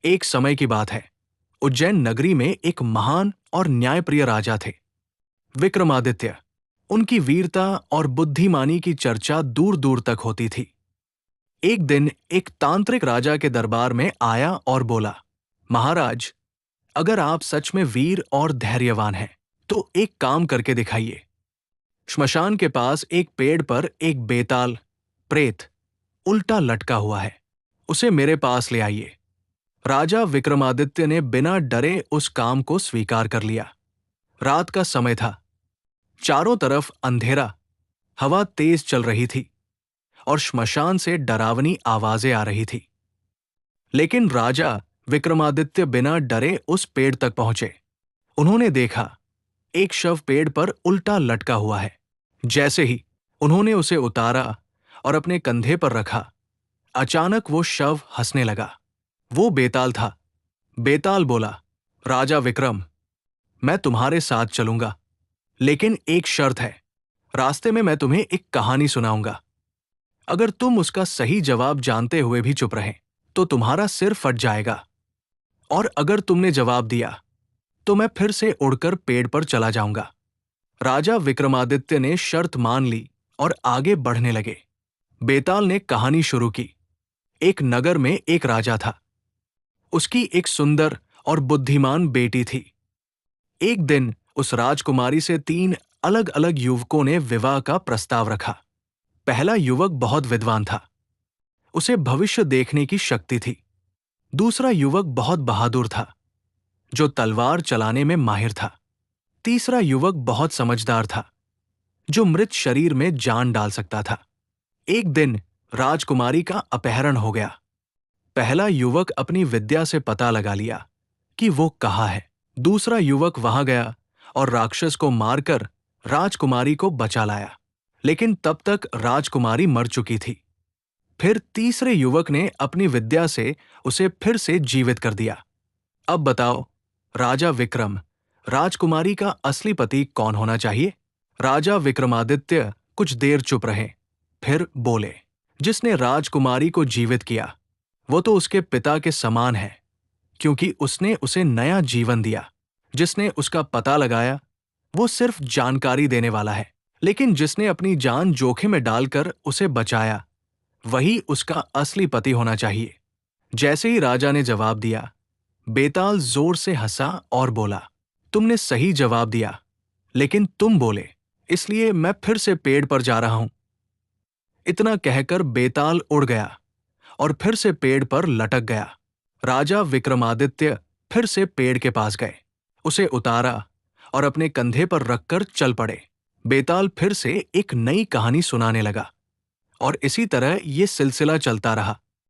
एक समय की बात है। उज्जैन नगरी में एक महान और न्यायप्रिय राजा थे, विक्रमादित्य। उनकी वीरता और बुद्धिमानी की चर्चा दूर दूर तक होती थी। एक दिन एक तांत्रिक राजा के दरबार में आया और बोला, महाराज, अगर आप सच में वीर और धैर्यवान हैं, तो एक काम करके दिखाइए। श्मशान के पास एक पेड़ पर एक बेताल प्रेत उल्टा लटका हुआ है, उसे मेरे पास ले आइए। राजा विक्रमादित्य ने बिना डरे उस काम को स्वीकार कर लिया। रात का समय था, चारों तरफ अंधेरा, हवा तेज चल रही थी और श्मशान से डरावनी आवाजें आ रही थी। लेकिन राजा विक्रमादित्य बिना डरे उस पेड़ तक पहुंचे। उन्होंने देखा, एक शव पेड़ पर उल्टा लटका हुआ है। जैसे ही उन्होंने उसे उतारा और अपने कंधे पर रखा, अचानक वो शव हंसने लगा। वो बेताल था। बेताल बोला, राजा विक्रम, मैं तुम्हारे साथ चलूंगा, लेकिन एक शर्त है। रास्ते में मैं तुम्हें एक कहानी सुनाऊंगा। अगर तुम उसका सही जवाब जानते हुए भी चुप रहे, तो तुम्हारा सिर फट जाएगा, और अगर तुमने जवाब दिया, तो मैं फिर से उड़कर पेड़ पर चला जाऊंगा। राजा विक्रमादित्य ने शर्त मान ली और आगे बढ़ने लगे। बेताल ने कहानी शुरू की। एक नगर में एक राजा था। उसकी एक सुंदर और बुद्धिमान बेटी थी। एक दिन उस राजकुमारी से 3 अलग अलग युवकों ने विवाह का प्रस्ताव रखा। पहला युवक बहुत विद्वान था, उसे भविष्य देखने की शक्ति थी। दूसरा युवक बहुत बहादुर था, जो तलवार चलाने में माहिर था। तीसरा युवक बहुत समझदार था, जो मृत शरीर में जान डाल सकता था। एक दिन राजकुमारी का अपहरण हो गया। पहला युवक अपनी विद्या से पता लगा लिया कि वो कहाँ है। दूसरा युवक वहां गया और राक्षस को मारकर राजकुमारी को बचा लाया, लेकिन तब तक राजकुमारी मर चुकी थी। फिर तीसरे युवक ने अपनी विद्या से उसे फिर से जीवित कर दिया। अब बताओ, राजा विक्रम, राजकुमारी का असली पति कौन होना चाहिए? राजा विक्रमादित्य कुछ देर चुप रहे, फिर बोले, जिसने राजकुमारी को जीवित किया, वो तो उसके पिता के समान है, क्योंकि उसने उसे नया जीवन दिया। जिसने उसका पता लगाया, वो सिर्फ जानकारी देने वाला है, लेकिन जिसने अपनी जान जोखिम में डालकर उसे बचाया, वही उसका असली पति होना चाहिए। जैसे ही राजा ने जवाब दिया, बेताल जोर से हंसा और बोला, तुमने सही जवाब दिया, लेकिन तुम बोले, इसलिए मैं फिर से पेड़ पर जा रहा हूं। इतना कहकर बेताल उड़ गया और फिर से पेड़ पर लटक गया। राजा विक्रमादित्य फिर से पेड़ के पास गए, उसे उतारा और अपने कंधे पर रखकर चल पड़े। बेताल फिर से एक नई कहानी सुनाने लगा, और इसी तरह ये सिलसिला चलता रहा।